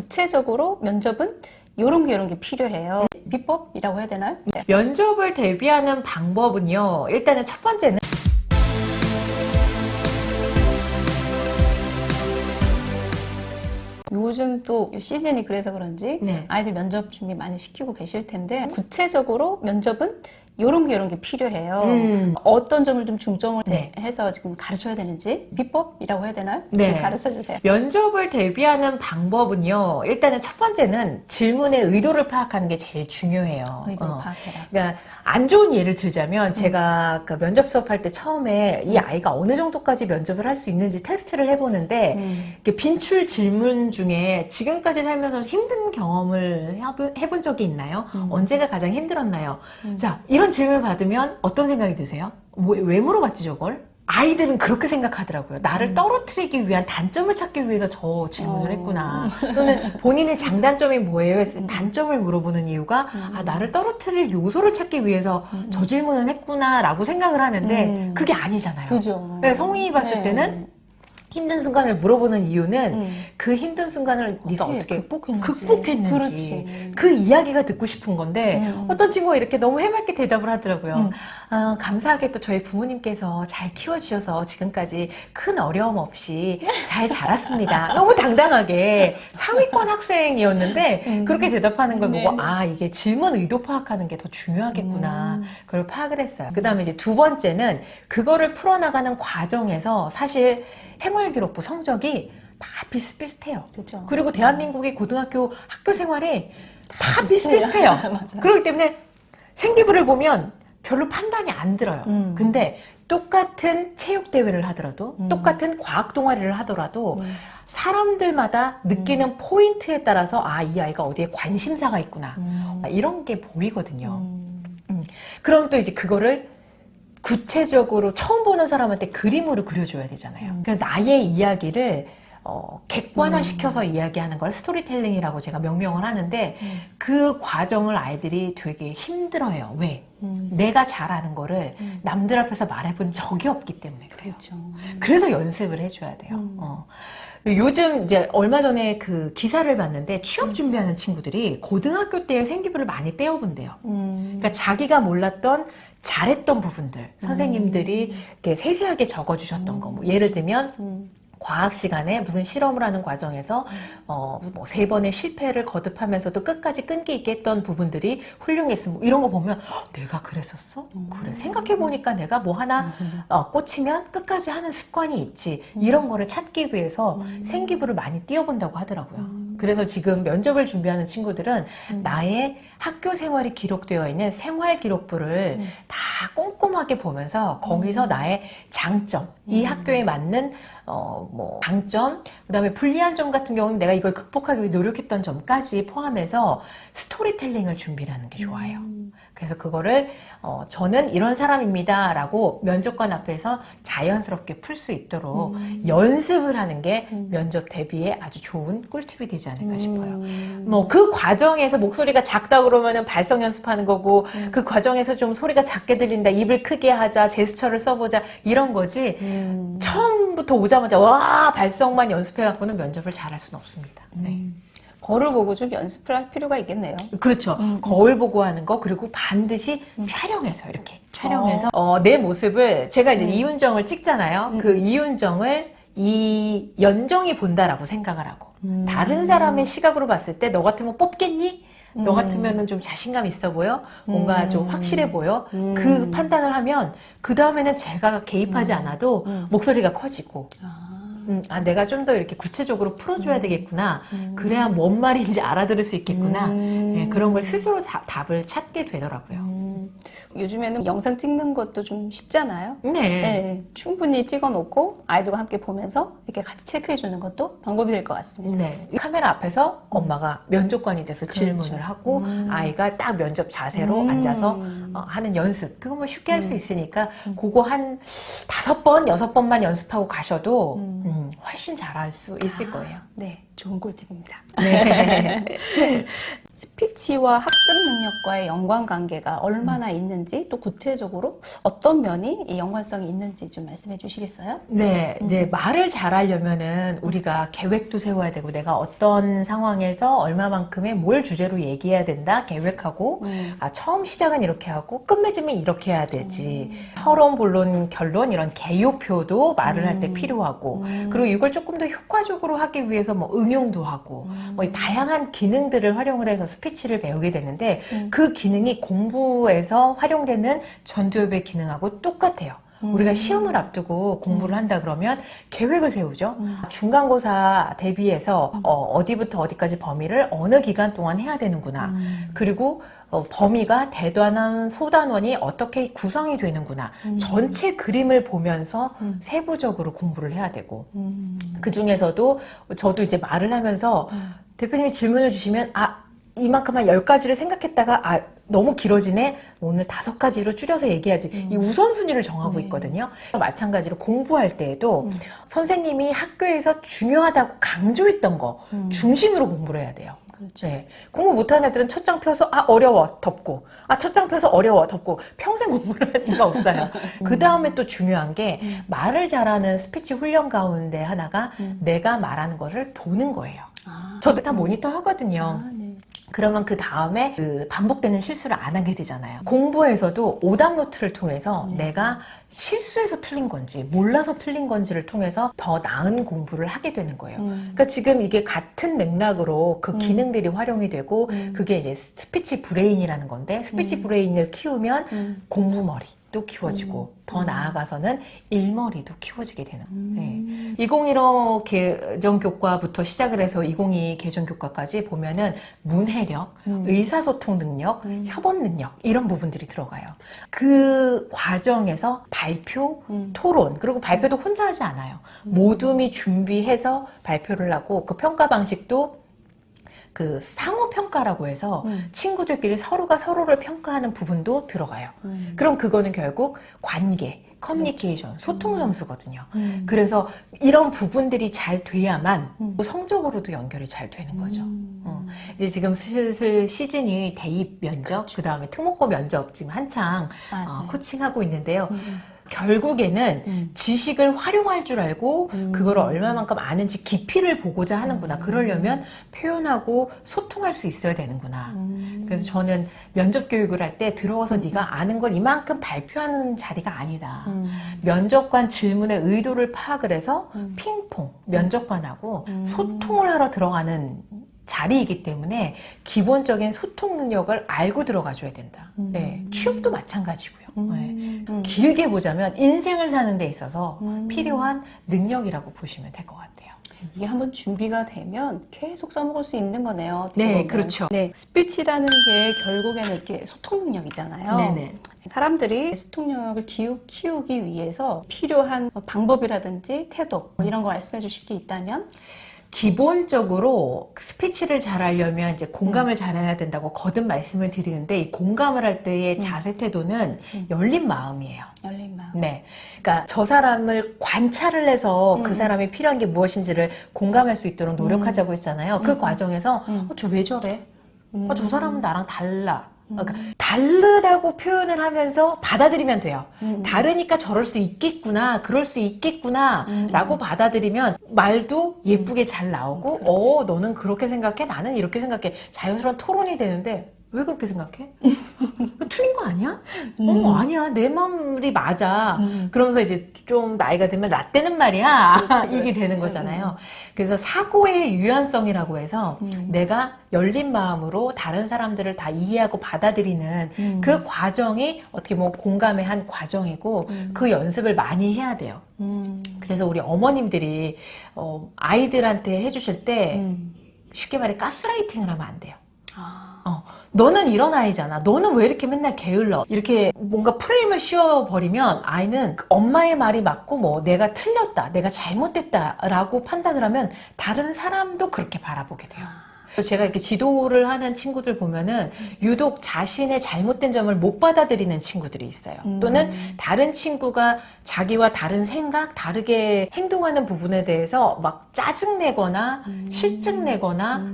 구체적으로 면접은 이런 게 필요해요. 비법이라고 해야 되나요? 네. 면접을 대비하는 방법은요. 일단은 첫 번째는 요즘 또 시즌이 그래서 그런지 네. 아이들 면접 준비 많이 시키고 계실 텐데 구체적으로 면접은 이런 게 필요해요. 어떤 점을 좀 중점을 네. 해서 지금 가르쳐야 되는지 비법이라고 해야 되나요? 네. 좀 가르쳐 주세요. 면접을 대비하는 방법은요. 일단은 첫 번째는 질문의 의도를 파악하는 게 제일 중요해요. 의도를 파악해라. 그러니까 안 좋은 예를 들자면 제가 그 면접 수업할 때 처음에 이 아이가 어느 정도까지 면접을 할 수 있는지 테스트를 해보는데 이렇게 빈출 질문 중에 지금까지 살면서 힘든 경험을 해본 적이 있나요? 언제가 가장 힘들었나요? 자, 이런 질문을 받으면 어떤 생각이 드세요? 왜 물어봤지 저걸? 아이들은 그렇게 생각하더라고요. 나를 떨어뜨리기 위한 단점을 찾기 위해서 저 질문을 했구나. 또는 본인의 장단점이 뭐예요? 했을 때 단점을 물어보는 이유가 아, 나를 떨어뜨릴 요소를 찾기 위해서 저 질문을 했구나 라고 생각을 하는데 그게 아니잖아요. 그죠. 성인이 봤을 네. 때는 힘든 순간을 물어보는 이유는 그 힘든 순간을 네가 어떻게 극복했는지 그렇지. 그 이야기가 듣고 싶은 건데 어떤 친구가 이렇게 너무 해맑게 대답을 하더라고요. 감사하게 또 저희 부모님께서 잘 키워주셔서 지금까지 큰 어려움 없이 잘 자랐습니다. 너무 당당하게 상위권 학생이었는데 그렇게 대답하는 걸 보고 아, 이게 질문 의도 파악하는 게 더 중요하겠구나. 그걸 파악을 했어요. 그 다음에 이제 두 번째는 그거를 풀어나가는 과정에서 사실 생활기록부 성적이 다 비슷비슷해요. 그렇죠. 그리고 대한민국의 고등학교 학교 생활이 다 비슷비슷해요. 그렇기 때문에 생기부를 보면 별로 판단이 안 들어요. 근데 똑같은 체육대회를 하더라도 똑같은 과학 동아리를 하더라도 사람들마다 느끼는 포인트에 따라서 아, 이 아이가 어디에 관심사가 있구나. 이런 게 보이거든요. 그럼 또 이제 그거를 구체적으로 처음 보는 사람한테 그림으로 그려줘야 되잖아요. 그러니까 나의 이야기를 객관화시켜서 이야기하는 걸 스토리텔링이라고 제가 명명을 하는데 그 과정을 아이들이 되게 힘들어해요. 왜? 내가 잘하는 거를 남들 앞에서 말해본 적이 없기 때문에 그래요. 그렇죠. 그래서 연습을 해줘야 돼요. 요즘 이제 얼마 전에 그 기사를 봤는데 취업 준비하는 친구들이 고등학교 때 생기부를 많이 떼어본대요. 그러니까 자기가 몰랐던 잘했던 부분들 선생님들이 이렇게 세세하게 적어주셨던 거. 뭐 예를 들면 과학 시간에 무슨 실험을 하는 과정에서 뭐 3번의 실패를 거듭하면서도 끝까지 끈기 있게 했던 부분들이 훌륭했음. 뭐 이런 거 보면 내가 그랬었어? 그래. 생각해보니까 내가 뭐 하나 꽂히면 끝까지 하는 습관이 있지. 이런 거를 찾기 위해서 생기부를 많이 띄워본다고 하더라고요. 그래서 지금 면접을 준비하는 친구들은 나의 학교 생활이 기록되어 있는 생활 기록부를 다 꼼꼼하게 보면서 거기서 나의 장점, 이 학교에 맞는 뭐 장점, 그다음에 불리한 점 같은 경우는 내가 이걸 극복하기 위해 노력했던 점까지 포함해서 스토리텔링을 준비를 하는 게 좋아요. 그래서 그거를 저는 이런 사람입니다 라고 면접관 앞에서 자연스럽게 풀 수 있도록 연습을 하는 게 면접 대비에 아주 좋은 꿀팁이 되지 않을까 싶어요. 뭐 그 과정에서 목소리가 작다 그러면은 발성 연습하는 거고 그 과정에서 좀 소리가 작게 들린다, 입을 크게 하자, 제스처를 써보자 이런 거지 처음부터 오자마자 와 발성만 연습해갖고는 면접을 잘할 수는 없습니다. 네. 거울 보고 좀 연습을 할 필요가 있겠네요. 그렇죠. 거울 보고 하는 거 그리고 반드시 촬영해서 이렇게 촬영해서 내 모습을 제가 이제 이윤정을 찍잖아요. 그 이윤정을 이 연정이 본다라고 생각을 하고 다른 사람의 시각으로 봤을 때 너 같으면 뽑겠니? 너 같으면은 좀 자신감 있어 보여? 뭔가 좀 확실해 보여? 그 판단을 하면 그 다음에는 제가 개입하지 않아도 목소리가 커지고 아, 내가 좀 더 이렇게 구체적으로 풀어줘야 되겠구나. 그래야 뭔 말인지 알아들을 수 있겠구나. 예, 그런 걸 스스로 답을 찾게 되더라고요. 요즘에는 영상 찍는 것도 좀 쉽잖아요. 네. 네, 충분히 찍어놓고 아이들과 함께 보면서 이렇게 같이 체크해주는 것도 방법이 될 것 같습니다. 네. 카메라 앞에서 엄마가 면접관이 돼서 질문을 하고 아이가 딱 면접 자세로 앉아서 하는 연습. 그거 뭐 쉽게 할 수 있으니까 그거 한 5번, 6번만 연습하고 가셔도 훨씬 잘할 수 있을 거예요. 네, 좋은 꿀팁입니다. 네. 스피치와 학습 능력과의 연관관계가 얼마나 있는지, 또 구체적으로 어떤 면이 이 연관성이 있는지 좀 말씀해 주시겠어요? 네, 이제 말을 잘하려면은 우리가 계획도 세워야 되고, 내가 어떤 상황에서 얼마만큼의 뭘 주제로 얘기해야 된다 계획하고, 처음 시작은 이렇게 하고 끝맺으면 이렇게 해야 되지. 서론, 본론, 결론 이런 개요표도 말을 할 때 필요하고, 그리고 이걸 조금 더 효과적으로 하기 위해서 뭐 응용도 하고, 뭐 이 다양한 기능들을 활용을 해서 스피치를 배우게 되는데, 그 기능이 공부에서 활용되는 전두엽의 기능하고 똑같아요. 우리가 시험을 앞두고 공부를 한다 그러면 계획을 세우죠. 중간고사 대비해서 어디부터 어디까지 범위를 어느 기간 동안 해야 되는구나. 그리고 범위가 대단원, 소단원이 어떻게 구성이 되는구나. 전체 그림을 보면서 세부적으로 공부를 해야 되고, 그 중에서도 저도 이제 말을 하면서 대표님이 질문을 주시면 이만큼 한 10가지를 생각했다가 너무 길어지네, 오늘 5가지로 줄여서 얘기하지. 이 우선순위를 정하고 있거든요. 마찬가지로 공부할 때에도 선생님이 학교에서 중요하다고 강조했던 거 중심으로 공부를 해야 돼요. 그렇죠. 네. 공부 못하는 애들은 첫 장 펴서 어려워 덮고, 첫 장 펴서 어려워 덮고 평생 공부를 할 수가 없어요. 그 다음에 또 중요한 게 말을 잘하는 스피치 훈련 가운데 하나가 내가 말하는 거를 보는 거예요. 저도 다 모니터 하거든요. 네. 그러면 그 다음에 반복되는 실수를 안 하게 되잖아요. 공부에서도 오답 노트를 통해서 내가 실수해서 틀린 건지 몰라서 틀린 건지를 통해서 더 나은 공부를 하게 되는 거예요. 그러니까 지금 이게 같은 맥락으로 그 기능들이 활용이 되고, 그게 이제 스피치 브레인이라는 건데, 스피치 브레인을 키우면 공부머리도 키워지고, 더 나아가서는 일머리도 키워지게 되는. 네. 2015 개정교과부터 시작을 해서 2022 개정교과까지 보면은 문해력, 의사소통 능력, 협업 능력 이런 부분들이 들어가요. 그 과정에서 발표, 토론, 그리고 발표도 혼자 하지 않아요. 모둠이 준비해서 발표를 하고, 그 평가 방식도 그 상호평가라고 해서 친구들끼리 서로가 서로를 평가하는 부분도 들어가요. 그럼 그거는 결국 관계, 커뮤니케이션, 소통 점수거든요. 그래서 이런 부분들이 잘 돼야만 성적으로도 연결이 잘 되는 거죠. 이제 지금 슬슬 시즌이 대입 면접, 그 다음에 특목고 면접 지금 한창 코칭하고 있는데요. 결국에는 지식을 활용할 줄 알고 그걸 얼마만큼 아는지 깊이를 보고자 하는구나. 그러려면 표현하고 소통할 수 있어야 되는구나. 그래서 저는 면접 교육을 할 때 들어가서 네가 아는 걸 이만큼 발표하는 자리가 아니다. 면접관 질문의 의도를 파악을 해서 핑퐁, 면접관하고 소통을 하러 들어가는 자리이기 때문에 기본적인 소통 능력을 알고 들어가줘야 된다. 네, 취업도 마찬가지고요. 네. 길게 보자면 인생을 사는 데 있어서 필요한 능력이라고 보시면 될 것 같아요. 이게 한번 준비가 되면 계속 써먹을 수 있는 거네요. 네, 보면. 그렇죠. 네, 스피치라는 게 결국에는 이렇게 소통 능력이잖아요. 네네. 사람들이 소통 능력을 키우기 위해서 필요한 방법이라든지 태도 이런 거 말씀해 주실 게 있다면? 기본적으로 스피치를 잘하려면 이제 공감을 잘해야 된다고 거듭 말씀을 드리는데, 이 공감을 할 때의 자세 태도는 열린 마음이에요. 열린 마음. 네. 그러니까 저 사람을 관찰을 해서 그 사람이 필요한 게 무엇인지를 공감할 수 있도록 노력하자고 했잖아요. 그 과정에서 저 왜 저래? 저 사람은 나랑 달라. 그러니까 다르다고 표현을 하면서 받아들이면 돼요. 다르니까 저럴 수 있겠구나, 그럴 수 있겠구나 라고 받아들이면 말도 예쁘게 잘 나오고, 너는 그렇게 생각해, 나는 이렇게 생각해, 자연스러운 토론이 되는데, 왜 그렇게 생각해? 틀린 거 아니야? 아니야, 내 말이 맞아. 그러면서 이제 좀 나이가 들면 라떼는 말이야. 이게 되는 거잖아요. 그래서 사고의 유연성이라고 해서 내가 열린 마음으로 다른 사람들을 다 이해하고 받아들이는 그 과정이 어떻게 보면 공감의 한 과정이고, 그 연습을 많이 해야 돼요. 그래서 우리 어머님들이 아이들한테 해주실 때 쉽게 말해 가스라이팅을 하면 안 돼요. 너는 이런 아이잖아. 너는 왜 이렇게 맨날 게을러? 이렇게 뭔가 프레임을 씌워버리면 아이는 엄마의 말이 맞고 뭐 내가 틀렸다, 내가 잘못됐다라고 판단을 하면 다른 사람도 그렇게 바라보게 돼요. 제가 이렇게 지도를 하는 친구들 보면은 유독 자신의 잘못된 점을 못 받아들이는 친구들이 있어요. 또는 다른 친구가 자기와 다른 생각, 다르게 행동하는 부분에 대해서 막 짜증내거나 실증내거나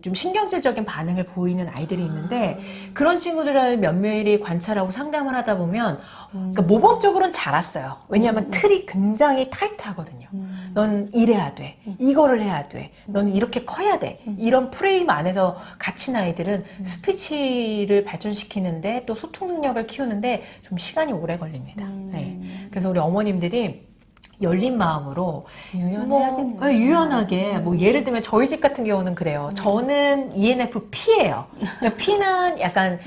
좀 신경질적인 반응을 보이는 아이들이 있는데 그런 친구들을 면밀히 관찰하고 상담을 하다 보면 그러니까 모범적으로는 잘 왔어요. 왜냐하면 틀이 굉장히 타이트하거든요. 넌 이래야 돼. 이거를 해야 돼. 너는 이렇게 커야 돼. 이런 프레임 안에서 갇힌 아이들은 스피치를 발전시키는데 또 소통 능력을 키우는데 좀 시간이 오래 걸립니다. 네. 그래서 우리 어머님들이 열린 마음으로 유연해야겠네요. 네, 유연하게 뭐 예를 들면 저희 집 같은 경우는 그래요. 저는 ENFP예요. 그러니까 P는 약간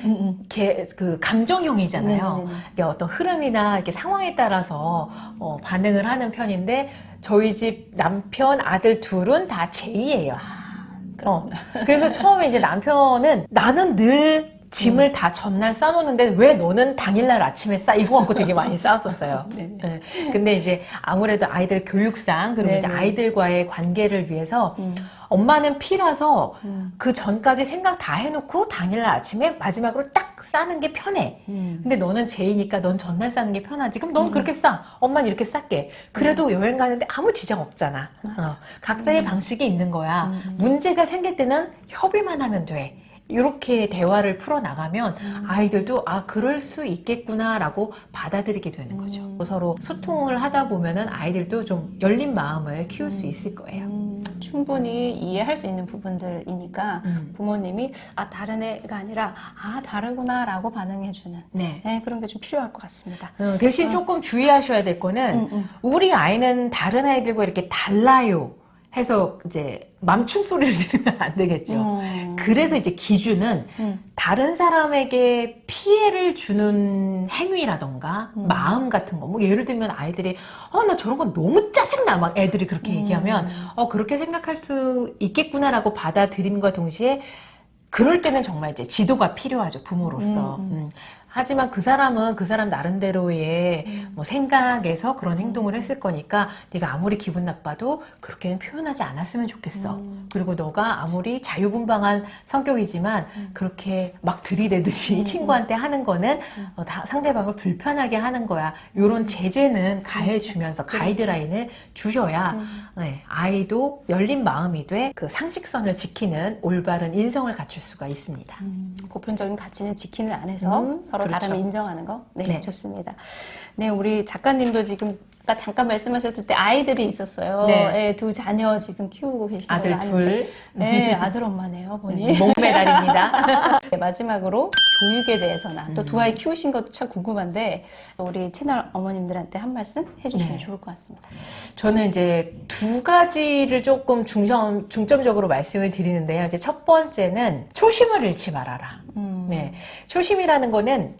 그 감정형이잖아요. 이게 어떤 흐름이나 이렇게 상황에 따라서 반응을 하는 편인데 저희 집 남편 아들 둘은 다 J예요. 그래서 처음에 이제 남편은 나는 늘 짐을 다 전날 싸놓는데 왜 너는 당일날 아침에 싸? 이거 갖고 되게 많이 싸웠었어요. 네. 근데 이제 아무래도 아이들 교육상 그리고 이제 아이들과의 관계를 위해서 엄마는 P라서 그 전까지 생각 다 해놓고 당일날 아침에 마지막으로 딱 싸는 게 편해. 근데 너는 J니까 넌 전날 싸는 게 편하지. 그럼 넌 그렇게 싸. 엄마는 이렇게 쌀게. 그래도 여행 가는데 아무 지장 없잖아. 각자의 방식이 있는 거야. 문제가 생길 때는 협의만 하면 돼. 이렇게 대화를 풀어나가면 아이들도 아 그럴 수 있겠구나라고 받아들이게 되는 거죠. 서로 소통을 하다 보면은 아이들도 좀 열린 마음을 키울 수 있을 거예요. 충분히 이해할 수 있는 부분들이니까 부모님이 아 다른 애가 아니라 아 다르구나라고 반응해주는 네. 네, 그런 게 좀 필요할 것 같습니다. 대신 조금 주의하셔야 될 거는 우리 아이는 다른 아이들과 이렇게 달라요. 해서 이제 맘충 소리를 들으면 안 되겠죠. 그래서 이제 기준은 다른 사람에게 피해를 주는 행위라던가 마음 같은 거. 뭐 예를 들면 아이들이 나 저런 건 너무 짜증나. 막 애들이 그렇게 얘기하면 그렇게 생각할 수 있겠구나라고 받아들임과 동시에 그럴 때는 정말 이제 지도가 필요하죠. 부모로서. 하지만 그 사람은 그 사람 나름대로의 뭐 생각에서 그런 행동을 했을 거니까 네가 아무리 기분 나빠도 그렇게는 표현하지 않았으면 좋겠어. 그리고 너가 아무리 자유분방한 성격이지만 그렇게 막 들이대듯이 친구한테 하는 거는 상대방을 불편하게 하는 거야. 이런 제재는 가해주면서 가이드라인을 주셔야 네, 아이도 열린 마음이 돼 그 상식선을 지키는 올바른 인성을 갖출 수가 있습니다. 보편적인 가치는 지키는 안에서 서로 그렇죠. 다름을 인정하는 거. 네, 네. 좋습니다. 네, 우리 작가님도 지금 아까 잠깐 말씀하셨을 때 아이들이 있었어요. 네. 네, 두 자녀 지금 키우고 계신 아들 걸로 아는데. 둘. 네, 아들 엄마네요, 보니. 목메달입니다. 네, 마지막으로 교육에 대해서나 또 두 아이 키우신 것도 참 궁금한데 우리 채널 어머님들한테 한 말씀 해주시면 네. 좋을 것 같습니다. 저는 이제 두 가지를 조금 중점적으로 말씀을 드리는데요. 이제 첫 번째는 초심을 잃지 말아라. 네. 초심이라는 거는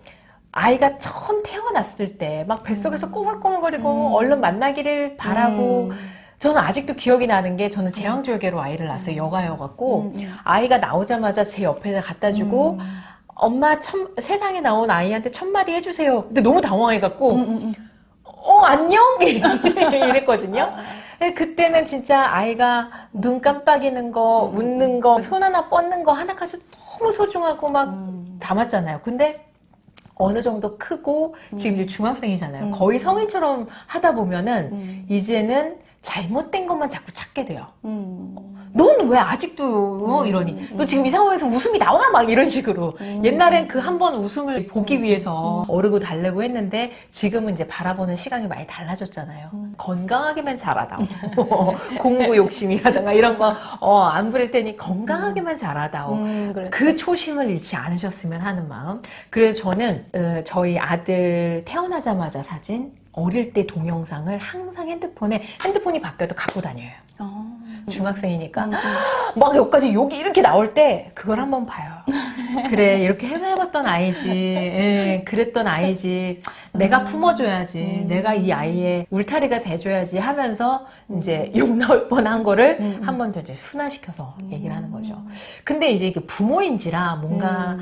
아이가 처음 태어났을 때 막 뱃속에서 꼬물꼬물거리고 얼른 만나기를 바라고 저는 아직도 기억이 나는 게 저는 제왕절개로 아이를 낳았어요. 여가여갖고 아이가 나오자마자 제 옆에다 갖다 주고 엄마 세상에 나온 아이한테 첫마디 해주세요. 근데 너무 당황해갖고 안녕? 이랬거든요. 그때는 진짜 아이가 눈 깜빡이는 거, 웃는 거, 손 하나 뻗는 거 하나까지 너무 소중하고 막 담았잖아요. 근데 어느 정도 크고 지금 이제 중학생이잖아요. 거의 성인처럼 하다 보면은 이제는 잘못된 것만 자꾸 찾게 돼요. 넌 왜 아직도 이러니? 너 지금 이 상황에서 웃음이 나와? 막 이런 식으로. 옛날엔 그 한 번 웃음을 보기 위해서 어르고 달래고 했는데 지금은 이제 바라보는 시각이 많이 달라졌잖아요. 건강하게만 자라다오. 공부 욕심이라든가 이런 거 안 부릴 테니 건강하게만 자라다오. 그렇죠. 그 초심을 잃지 않으셨으면 하는 마음. 그래서 저는 저희 아들 태어나자마자 사진 어릴 때 동영상을 항상 핸드폰이 바뀌어도 갖고 다녀요. 중학생이니까 막 여기까지 욕이 이렇게 나올 때 그걸 한번 봐요. 그래 이렇게 해봤던 아이지. 예, 그랬던 아이지. 내가 품어줘야지. 내가 이 아이의 울타리가 돼줘야지 하면서 이제 욕 나올 뻔한 거를 한 번 더 이제 순화시켜서 얘기를 하는 거죠. 근데 이제 이게 부모인지라 뭔가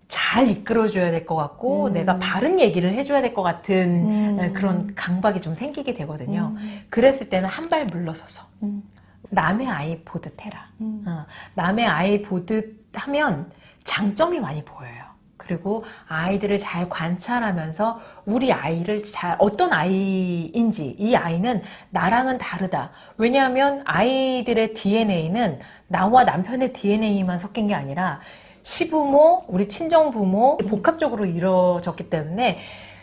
잘 이끌어줘야 될 것 같고 내가 바른 얘기를 해줘야 될 것 같은 그런 강박이 좀 생기게 되거든요. 그랬을 때는 한 발 물러서서 남의 아이 보듯 해라. 남의 아이 보듯 하면 장점이 많이 보여요. 그리고 아이들을 잘 관찰하면서 우리 아이를 어떤 아이인지, 이 아이는 나랑은 다르다. 왜냐하면 아이들의 DNA는 나와 남편의 DNA만 섞인 게 아니라 시부모, 우리 친정부모 복합적으로 이루어졌기 때문에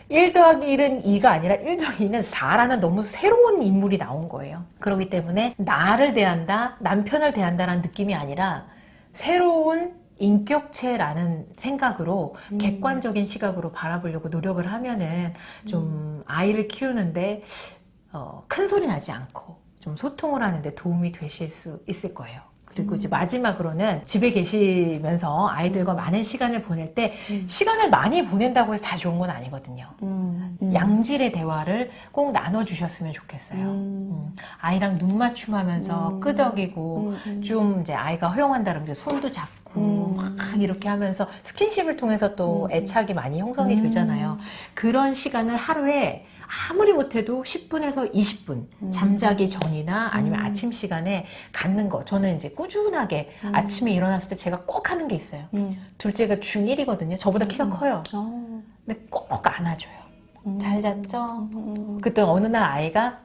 1 더하기 1은 2가 아니라 1 더하기 2는 4라는 너무 새로운 인물이 나온 거예요. 그렇기 때문에 나를 대한다, 남편을 대한다라는 느낌이 아니라 새로운 인격체라는 생각으로 객관적인 시각으로 바라보려고 노력을 하면은 좀 아이를 키우는데 큰 소리 나지 않고 좀 소통을 하는데 도움이 되실 수 있을 거예요. 그리고 이제 마지막으로는 집에 계시면서 아이들과 많은 시간을 보낼 때 시간을 많이 보낸다고 해서 다 좋은 건 아니거든요. 양질의 대화를 꼭 나눠주셨으면 좋겠어요. 아이랑 눈 맞춤하면서 끄덕이고 좀 이제 아이가 허용한다 그러면 손도 잡고 막 이렇게 하면서 스킨십을 통해서 또 애착이 많이 형성이 되잖아요. 그런 시간을 하루에 아무리 못해도 10분에서 20분 잠자기 전이나 아니면 아침 시간에 갖는 거. 저는 이제 꾸준하게 아침에 일어났을 때 제가 꼭 하는 게 있어요. 둘째가 중1이거든요. 저보다 키가 커요. 근데 꼭 안아줘요. 잘 잤죠? 그때 어느 날 아이가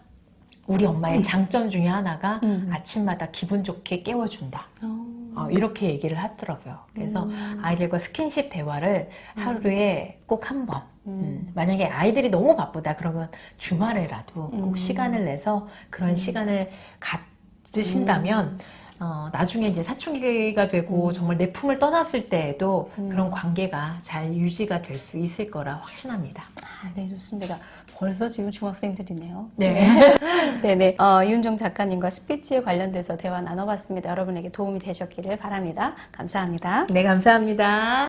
우리 엄마의 장점 중에 하나가 아침마다 기분 좋게 깨워준다. 이렇게 얘기를 하더라고요. 그래서 아이들과 스킨십 대화를 하루에 꼭 한 번. 만약에 아이들이 너무 바쁘다 그러면 주말에라도 꼭 시간을 내서 그런 시간을 가지신다면 나중에 이제 사춘기가 되고 정말 내 품을 떠났을 때에도 그런 관계가 잘 유지가 될 수 있을 거라 확신합니다. 네, 좋습니다. 벌써 지금 중학생들이네요. 네. 네네. 이윤정 작가님과 스피치에 관련돼서 대화 나눠봤습니다. 여러분에게 도움이 되셨기를 바랍니다. 감사합니다. 네, 감사합니다.